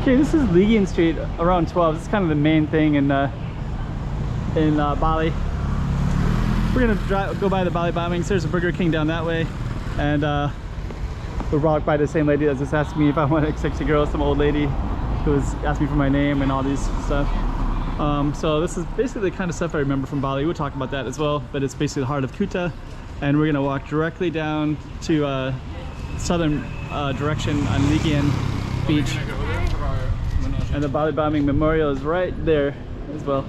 Okay, this is Legian Street around 12. This is kind of the main thing in Bali. We're gonna go by the Bali bombings. There's a Burger King down that way, and we'll walk by the same lady that just asked me if I want a sexy girl, some old lady who was asking me for my name and all these stuff. So this is basically the kind of stuff I remember from Bali. We'll talk about that as well, but it's basically the heart of Kuta, and we're gonna walk directly down to southern direction on Legian Beach, and the Bali bombing memorial is right there as well.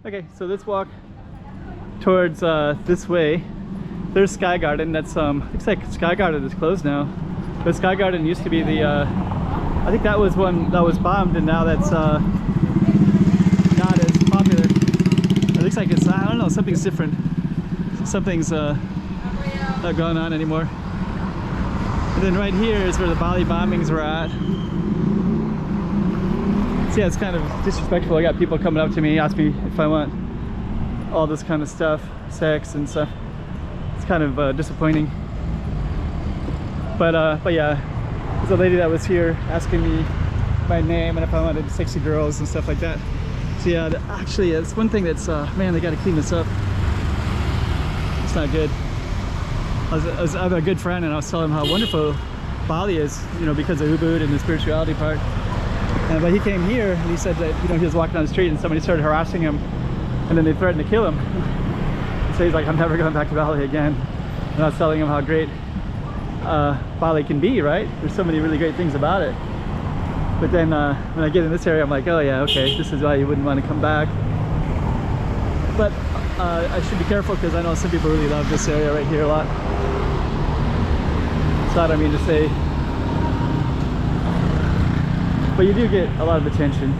Okay, so let's walk towards this way. There's Sky Garden. That's looks like Sky Garden is closed now, but Sky Garden used to be the I think that was one that was bombed, and now that's not as popular. It looks like it's, I don't know, something's different. Something's not going on anymore. And then right here is where the Bali bombings were at. So yeah, it's kind of disrespectful. I got people coming up to me, ask me if I want all this kind of stuff, sex and stuff. It's kind of disappointing. But yeah, there's a lady that was here asking me my name and if I wanted sexy girls and stuff like that. So yeah, actually it's one thing that's, man, they got to clean this up. It's not good. I have a good friend, and I was telling him how wonderful Bali is, you know, because of Ubud and the spirituality part. But he came here and he said that, you know, he was walking down the street and somebody started harassing him, and then they threatened to kill him. So he's like, I'm never going back to Bali again. And I was telling him how great Bali can be, right? There's so many really great things about it. But then when I get in this area, I'm like, oh yeah, okay, this is why you wouldn't want to come back. But I should be careful because I know some people really love this area right here a lot. So I don't mean to say, but you do get a lot of attention.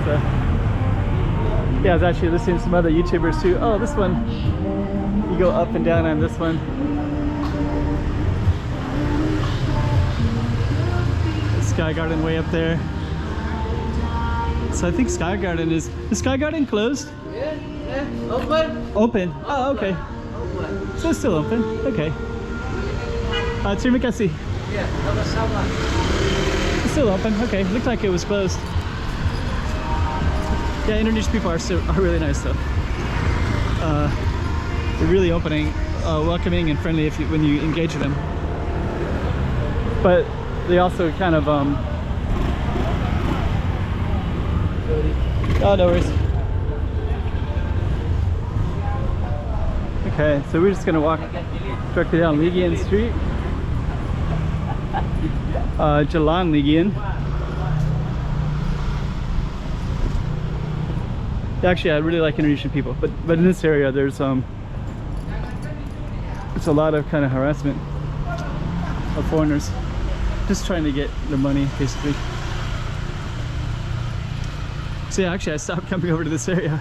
So yeah, I was actually listening to some other YouTubers too. Oh, this one, you go up and down on this one. The Sky Garden way up there. So I think Sky Garden is Sky Garden closed? Yeah, open. Open? Oh, okay. Open. So it's still open. Okay. Terima kasih. Yeah, sama-sama. It's still open. Okay. Looked like it was closed. Yeah, Indonesian people are really nice though. They're really welcoming and friendly when you engage with them. But they also kind of oh, no worries. Okay, so we're just gonna walk directly down Legian Street. Jalan Legian. Actually, I really like Indonesian people, but in this area, there's a lot of kind of harassment of foreigners, just trying to get their money, basically. So yeah, actually I stopped coming over to this area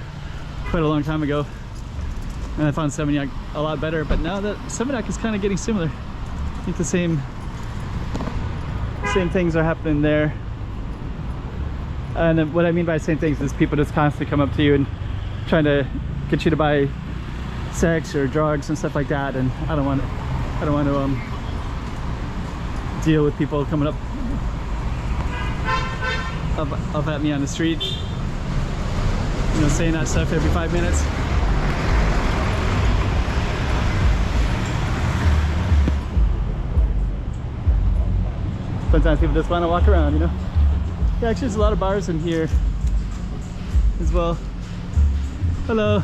quite a long time ago, and I found Seminyak a lot better, but now that Seminyak is kind of getting similar. I think the same things are happening there. And what I mean by same things is people just constantly come up to you and trying to get you to buy sex or drugs and stuff like that, and I don't want to deal with people coming up at me on the street, you know, saying that stuff every 5 minutes. Sometimes people just want to walk around, you know. Yeah, actually there's a lot of bars in here as well. Hello.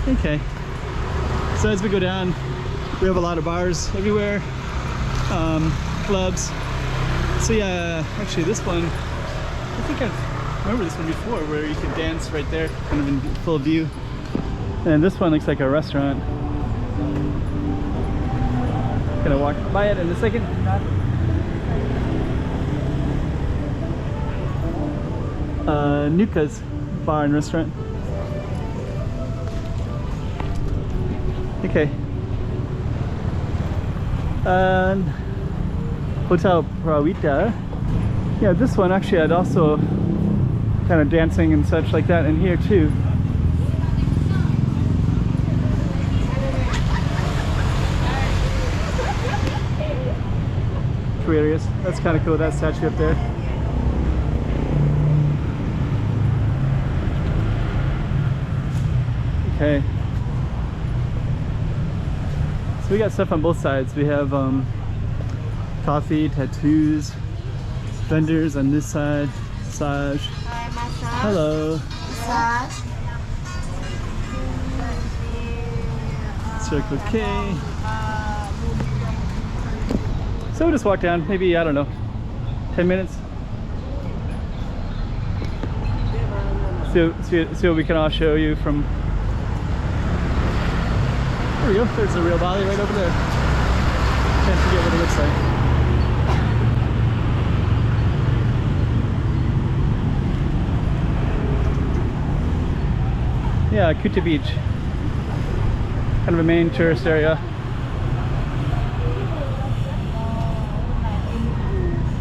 Okay. So as we go down, we have a lot of bars everywhere, clubs. So yeah, actually this one, I think I remember this one before, where you could dance right there, kind of in full view. And this one looks like a restaurant. Gonna walk by it in a second. Nuka's bar and restaurant. Okay. And Hotel Prawita. Yeah, this one actually had also kind of dancing and such like that in here too. Aquarius. That's kind of cool, that statue up there. Okay. So we got stuff on both sides. We have coffee, tattoos, vendors on this side, massage. Hi, massage. Hello. Massage. Circle K. So we'll just walk down, maybe, I don't know, 10 minutes. See what we can all show you from. There we go, there's the real Bali right over there. Can't forget what it looks like. Yeah, Kuta Beach. Kind of a main tourist area.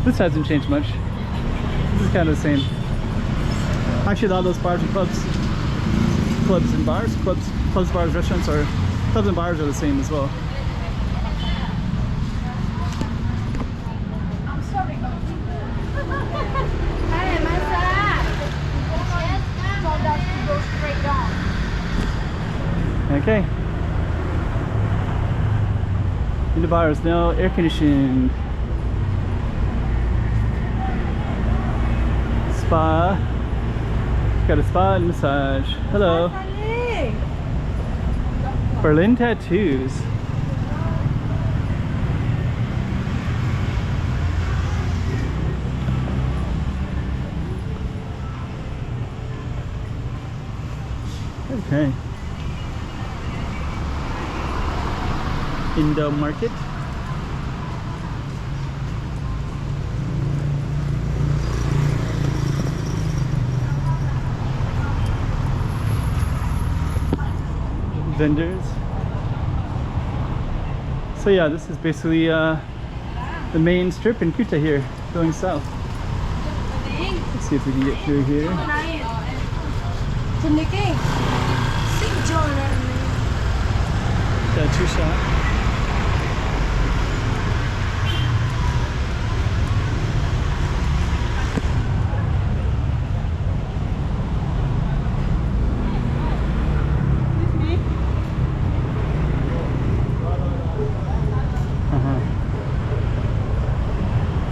This hasn't changed much. This is kind of the same. Actually, all those bars and clubs and bars, clubs, bars, restaurants are, clubs and bars are the same as well. Hey, massage. So that goes straight down. Okay. In the bars now, air conditioning. Spa. Got a spa and massage. Hello. Berlin tattoos. Okay. Indo market. Vendors. So yeah, this is basically the main strip in Kuta here, going south. Let's see if we can get through here. Tattoo shop.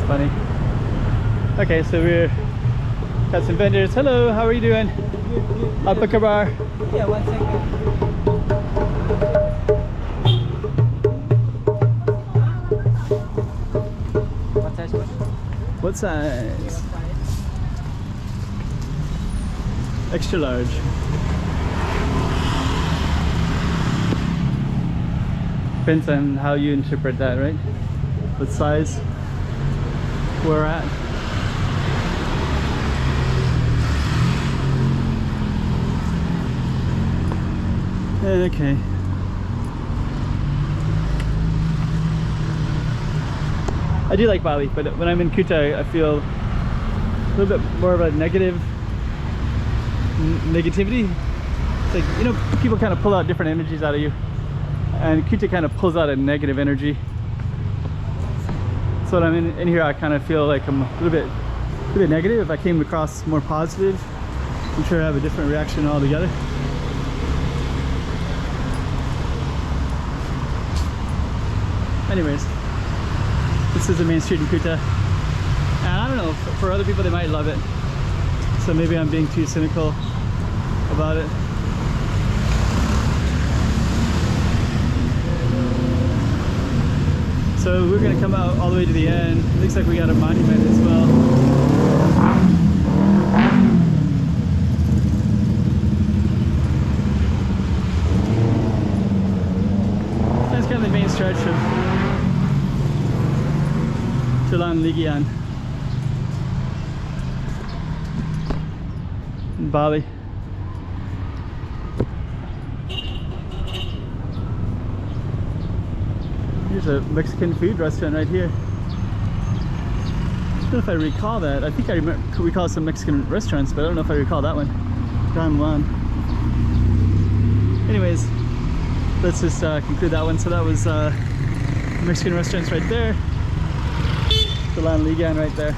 Funny. Okay, so we're got some vendors. Hello, how are you doing? Apa kabar? Yeah, 1 second. What size? What size? Extra large. Depends on how you interpret that, right? What size we're at. Okay. I do like Bali, but when I'm in Kuta, I feel a little bit more of a negativity. It's like, you know, people kind of pull out different energies out of you, and Kuta kind of pulls out a negative energy. So when I'm in here, I kind of feel like I'm a little bit negative. If I came across more positive, I'm sure I have a different reaction altogether. Anyways, this is the main street in Kuta, and I don't know, for other people they might love it, so maybe I'm being too cynical about it. So we're gonna come out all the way to the end. Looks like we got a monument as well. That's kind of the main stretch of Jalan Legian in Bali. There's a Mexican food restaurant right here. I don't know if I recall that. I think I recall some Mexican restaurants, but I don't know if I recall that one. Jalan. Anyways, let's just conclude that one. So that was Mexican restaurants right there. Jalan Legian right there.